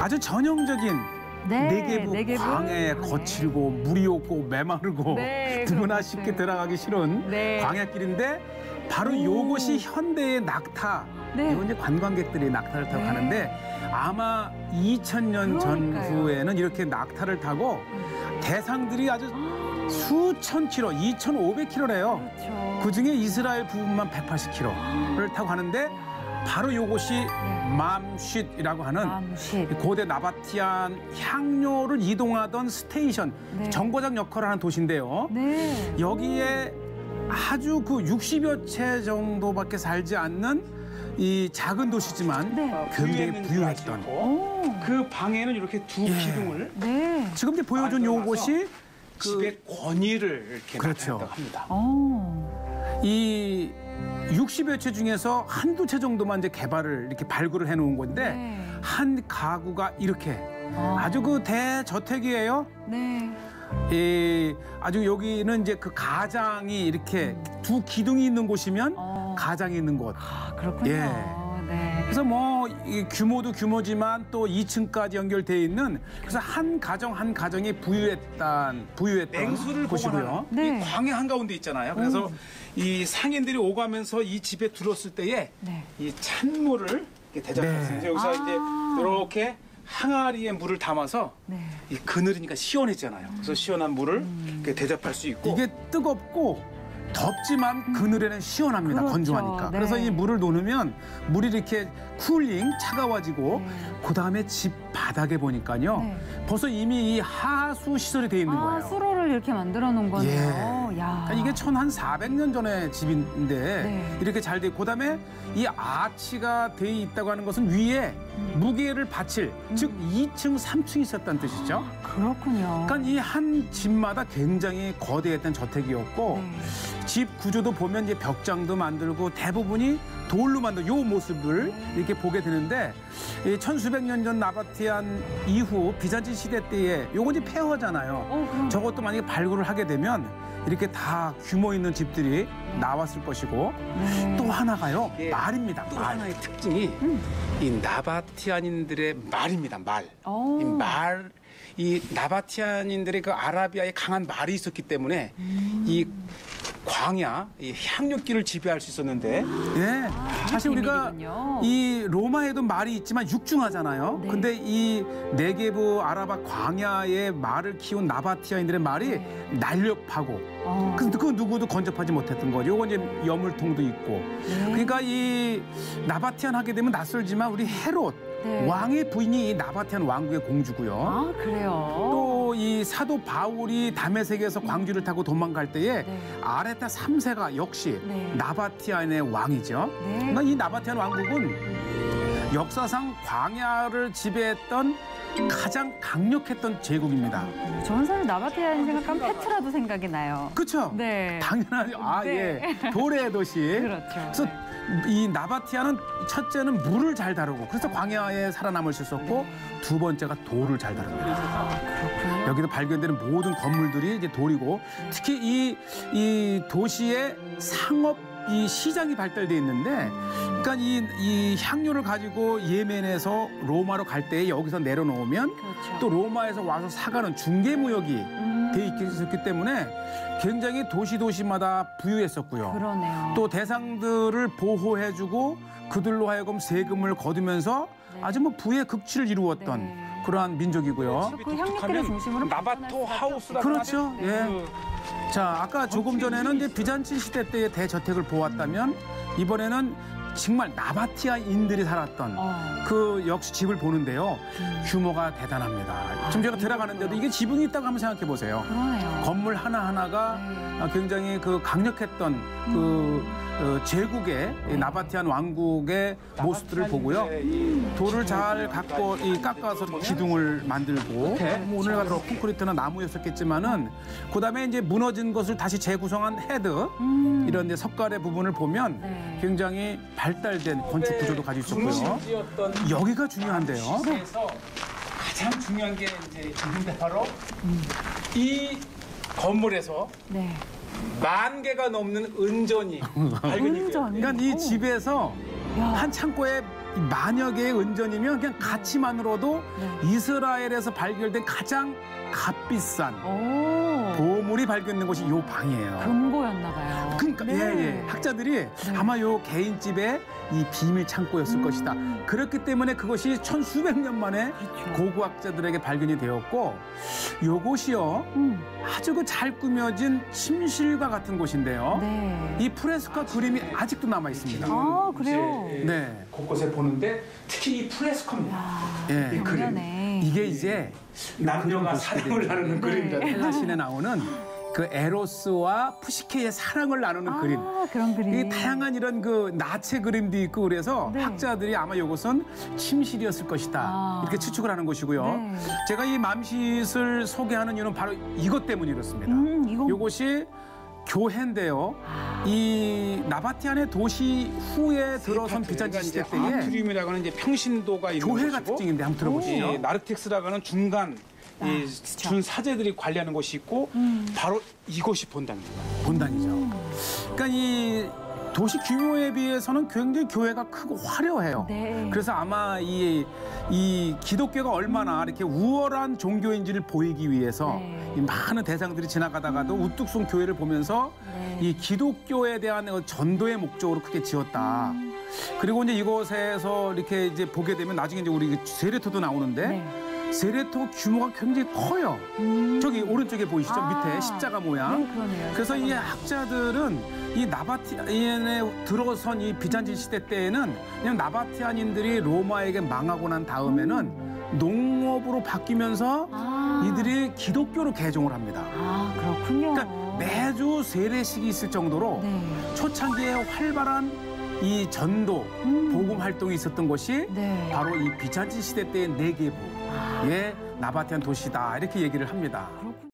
아주 전형적인 내계부 광야에 거칠고 물이 없고 메마르고 누구나 쉽게 들어가기 쉬운 광야길인데 바로 요것이 현대의 낙타. 이건 이제 관광객들이 낙타를 타고 가는데 아마 2000년 전후에는 이렇게 낙타를 타고 대상들이 아주 수천 킬로, 2,500km래요. 그렇죠. 그중에 이스라엘 부분만 180km를 타고 가는데 바로 요것이 맘쉿이라고 하는 고대 나바티안 향료를 이동하던 스테이션, 정거장 역할을 하는 도시인데요. 여기에 아주 그 60여 채 정도밖에 살지 않는 이 작은 도시지만 굉장히 부유했던 그 방에는 이렇게 두 기둥을 지금 이제 보여준 요것이 집의 권위를 이렇게 나타낸다고 합니다. 이 60여 채 중에서 한두 채 정도만 이제 개발을 이렇게 발굴을 해놓은 건데 한 가구가 이렇게 아주 그 대저택이에요. 아주 여기는 이제 그 가장이 이렇게 두 기둥이 있는 곳이면 가장이 있는 곳. 그렇군요. 그래서 뭐 이 규모도 규모지만 또 2층까지 연결되어 있는 그래서 한 가정 한 가정이 부유했던 냉수를 곳이고요. 이 광야 한가운데 있잖아요. 그래서 이 상인들이 오가면서 이 집에 들어왔을 때에 이 찬물을 이렇게 대접했어요. 여기서 이제 이렇게 항아리에 물을 담아서 이 그늘이니까 시원했잖아요. 그래서 시원한 물을 이렇게 대접할 수 있고 이게 뜨겁고 덥지만 그늘에는 시원합니다. 건조하니까. 그래서 이 물을 놓으면 물이 이렇게 쿨링 차가워지고 그다음에 집 바닥에 보니까요. 벌써 이미 이 하수 시설이 돼 있는 거예요. 수로를 이렇게 만들어 놓은 거네요. 야. 이게 1400년 전의 집인데 이렇게 잘 돼 있고 그다음에 이 아치가 돼 있다고 하는 것은 위에 무게를 받칠 즉 2층, 3층이 있었다는 뜻이죠. 그렇군요. 그러니까 이 한 집마다 굉장히 거대했던 저택이었고 집 구조도 보면 이제 벽장도 만들고 대부분이 돌로 만든 요 모습을 이렇게 보게 되는데 이 천수백 년 전 나바티안 이후 비잔틴 시대 때에 요건 이제 폐허잖아요. 저것도 만약에 발굴을 하게 되면 이렇게 다 규모 있는 집들이 나왔을 것이고 또 하나가요 말입니다. 또 하나의 특징이 이 나바티안인들의 말입니다. 말. 이 나바티안인들의 그 아라비아에 강한 말이 있었기 때문에 이 광야, 이 향료길을 지배할 수 있었는데 사실 우리가 이 로마에도 말이 있지만 육중하잖아요. 근데 이 네게부 아라바 광야의 말을 키운 나바티아인들의 말이 날렵하고 그래서 그 누구도 건접하지 못했던 거죠. 요건 이제 여물통도 있고 그러니까 이 나바티안 하게 되면 낯설지만 우리 헤롯 왕의 부인이 이 나바티안 왕국의 공주고요. 그래요? 또 이 사도 바울이 다메섹에서 광주를 타고 도망갈 때에 아레타 3세가 역시 나바티안의 왕이죠. 그러니까 이 나바티안 왕국은 역사상 광야를 지배했던 가장 강력했던 제국입니다. 저는 사실 나바티안 생각하면 페트라도 생각이 나요. 그렇죠? 당연하죠. 도래의 도시. 그래서 이 나바티아는 첫째는 물을 잘 다루고 그래서 광야에 살아남을 수 있었고 두 번째가 돌을 잘 다룹니다. 여기서 발견되는 모든 건물들이 이제 돌이고 특히 이 도시의 상업 이 시장이 발달돼 있는데 그러니까 이 향료를 가지고 예멘에서 로마로 갈 때 여기서 내려놓으면 또 로마에서 와서 사가는 중개무역이 돼 있기 때문에 굉장히 도시마다 부유했었고요. 또 대상들을 보호해주고 그들로 하여금 세금을 거두면서 아주 뭐 부의 극치를 이루었던 그러한 민족이고요. 그 향료길을 중심으로 나바토 하우스라고 그렇죠. 자, 아까 조금 전에는 이제 비잔틴 시대 때의 대저택을 보았다면 이번에는 정말 나바티아인들이 살았던 그 역시 집을 보는데요. 규모가 대단합니다. 지금 제가 들어가는데도 이게 지붕이 있다고 한번 생각해 보세요. 건물 하나하나가 굉장히 그 강력했던 그 제국의 나바티안 왕국의 모습들을 보고요. 돌을 잘 깎아서 기둥을 만들고 오늘 같은 콘크리트나 나무였었겠지만은 그다음에 이제 무너진 것을 다시 재구성한 헤드 이런 데 석가래 부분을 보면 굉장히 발달된 건축 구조도 가지고 있었고요. 여기가 중요한데요. 가장 중요한 게 이제 있는데 바로 이 건물에서 10,000개가 넘는 은전이 발견이 돼요. 그러니까 이 집에서 한 창고에 만여 개의 은전이면 그냥 가치만으로도 이스라엘에서 발견된 가장 값비싼 보물이 발견된 곳이 이 방이에요. 금고였나 봐요. 그러니까 예. 학자들이 아마 요 개인집의 이 비밀 창고였을 것이다. 그렇기 때문에 그것이 천수백 년 만에 고고학자들에게 발견이 되었고, 요곳이요 아주 그 잘 꾸며진 침실과 같은 곳인데요. 이 프레스코 그림이 아직도 남아 있습니다. 아, 그래요? 네. 곳곳에 보는데 특히 이 프레스코입니다. 예. 이 그림. 이게 이제 남녀가 사랑을 나누는 그림이다. 헬라신에 나오는 그 에로스와 푸시케의 사랑을 나누는 그림. 그런 그림. 이 다양한 이런 그 나체 그림도 있고 그래서 학자들이 아마 이것은 침실이었을 것이다. 이렇게 추측을 하는 것이고요. 제가 이 맘싯을 소개하는 이유는 바로 이것 때문에 이렇습니다. 이것이 교회인데요. 이 나바티안의 도시 후에 들어선 비잔틴 시대 때에 아트리움이라고 하는 이제 평신도가 있는 교회가 곳이고, 특징인데 한번 들어보시죠. 이 나르텍스라고 하는 중간 이 준 사제들이 관리하는 곳이 있고 바로 이곳이 본당입니다. 본당이죠. 그러니까 이 도시 규모에 비해서는 굉장히 교회가 크고 화려해요. 그래서 아마 이 기독교가 얼마나 이렇게 우월한 종교인지를 보이기 위해서 이 많은 대상들이 지나가다가도 우뚝 쏜 교회를 보면서 이 기독교에 대한 전도의 목적으로 크게 지었다. 그리고 이제 이곳에서 이렇게 이제 보게 되면 나중에 이제 우리 세례토도 나오는데 세례토 규모가 굉장히 커요. 저기 오른쪽에 보이시죠? 밑에 십자가 모양. 그래서 이 학자들은 이 나바티안에 들어선 이 비잔틴 시대 때에는 그냥 나바티안인들이 로마에게 망하고 난 다음에는 농업으로 바뀌면서 이들이 기독교로 개종을 합니다. 그렇군요. 그러니까 매주 세례식이 있을 정도로 초창기에 활발한 이 전도, 복음 활동이 있었던 곳이 바로 이 비잔틴 시대 때의 네게부의 나바티안 도시다 이렇게 얘기를 합니다.